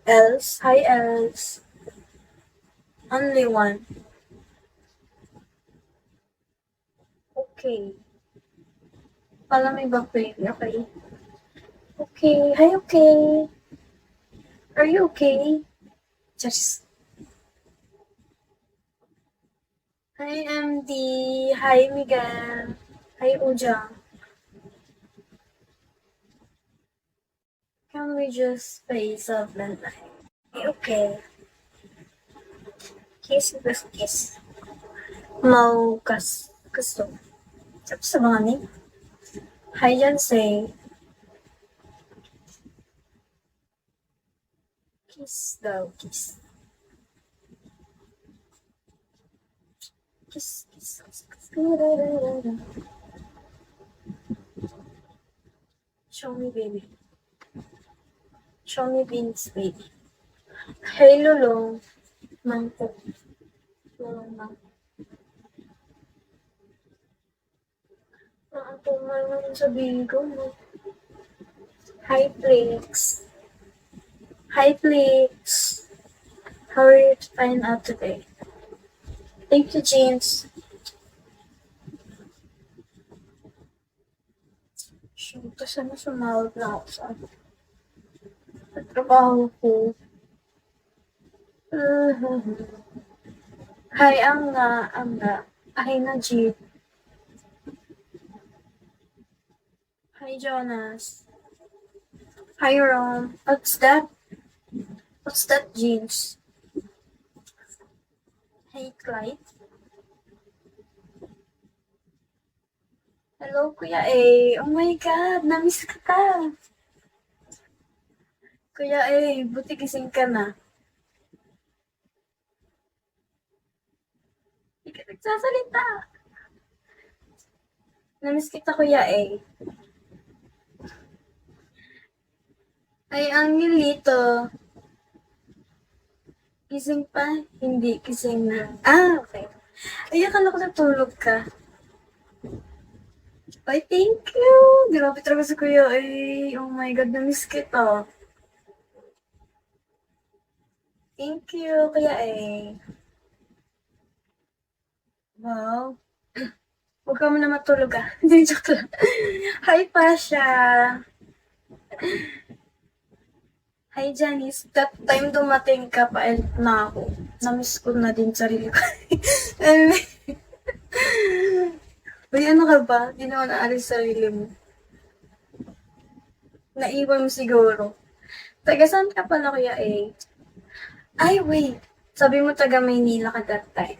Els. Hi, Els. Only one. Okay. Pala may backplate. Okay. Okay. Hi, okay. Are you okay? Just. Hi, MD. Hi, Miguel. Hi, Uja. Can we just play Southland Line? Okay. Kiss with kiss. Mau gusto. Tapos sa mga name. Hi, Jansay. Kiss daw, kiss. Kiss, kiss, kiss, kiss. Show me, baby. Show me beans, baby. Hey, Lulong. Mangkok. Lulong, mangkok. Ang tumal naman sa bingo mo. Hi, Flix. Hi, Flix. How are you to find out today? Thank you, James. Shoot, sana sumawag na ako sa trabaho ko. Hi, Anga. Hi, Najib. Hi, Jonas. Hi, Ron. What's that? What's that, James? Hey, Clyde. Hello, Kuya A. Oh my God, namiss ka. Kuya A, buti gising ka na. Hindi ka nagsasalita. Namiss kita, Kuya A. Ay, Angelito. Gising pa? Hindi, gising na. Okay. Ay, akala ko natulog ka. Ay, thank you. Grabe talaga si Kuya A. Oh my God, namiss kita. Thank you, Kuya A. Wow. Huwag ka muna matulog ah. Hindi, joke lang. Hi, Pasha. Hi, Janice. That time dumating ka, pa-end na ako. Namiss ko na din sarili ko. Uy, ano ka ba? Di naman naalis sarili mo. Naiwan mo siguro. Taga saan ka pala, Kuya A? Ay, wait. Sabi mo taga Maynila ka that time.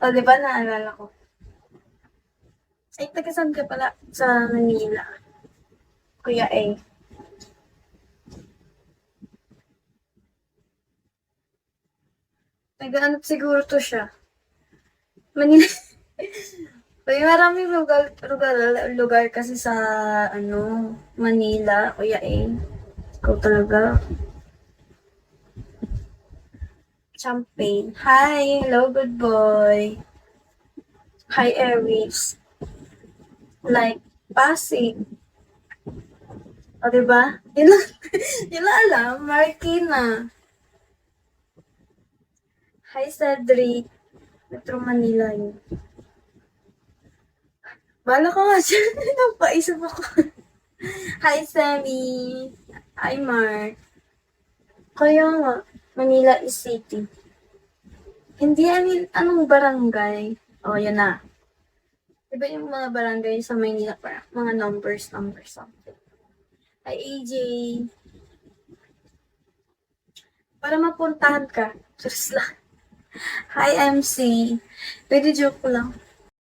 O, di ba naalala ko? Ay, taga saan ka pala sa Manila? Kuya A. Taga-ano siguro to siya. Manila. Uy, maraming lugar kasi sa, Manila, Kuya A. Ikaw talaga. Champagne. Hi, hello, good boy. Hi, Aries. Like, Pasig. O, diba? Yun lang, yun lang alam. Marikina. Hi, Cedric. Metro Manila yun. Bala ka nga dyan. Napaisip ako. Hi, Sammy. Hi, Mark. Kaya nga, Manila is city. Hindi, I mean, anong barangay? O, yan na. Diba yung mga barangay sa Manila, parang mga numbers, something. Hi, AJ. Para mapuntahan ka. Just lang. Hi, MC. Pwede joke ko lang.